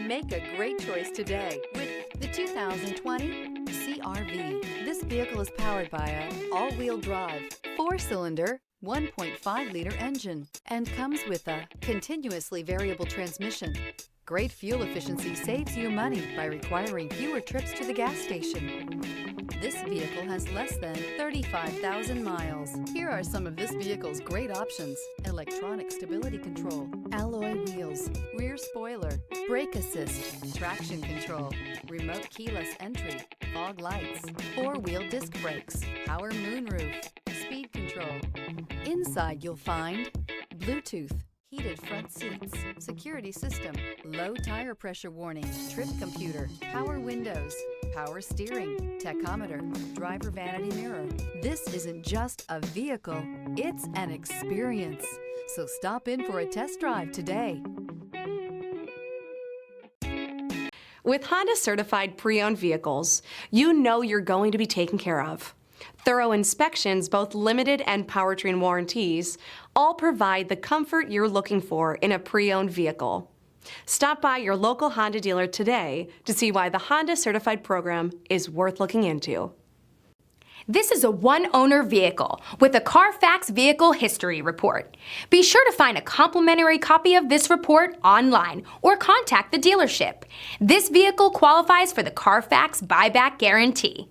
Make a great choice today with the 2020 CR-V. This vehicle is powered by a all-wheel drive, 4-cylinder, 1.5-liter engine and comes with a continuously variable transmission. Great fuel efficiency saves you money by requiring fewer trips to the gas station. This vehicle has less than 35,000 miles. Here are some of this vehicle's great options: electronic stability control, alloy wheels, rear spoiler, brake assist, traction control, remote keyless entry, fog lights, 4-wheel disc brakes, power moonroof, speed control. Inside you'll find Bluetooth, heated front seats, security system, low tire pressure warning, trip computer, power windows, power steering, tachometer, driver vanity mirror. This isn't just a vehicle, it's an experience. So stop in for a test drive today. With Honda certified pre-owned vehicles, you know you're going to be taken care of. Thorough inspections, both limited and powertrain warranties, all provide the comfort you're looking for in a pre-owned vehicle. Stop by your local Honda dealer today to see why the Honda Certified program is worth looking into. This is a one-owner vehicle with a Carfax Vehicle History Report. Be sure to find a complimentary copy of this report online or contact the dealership. This vehicle qualifies for the Carfax Buyback Guarantee.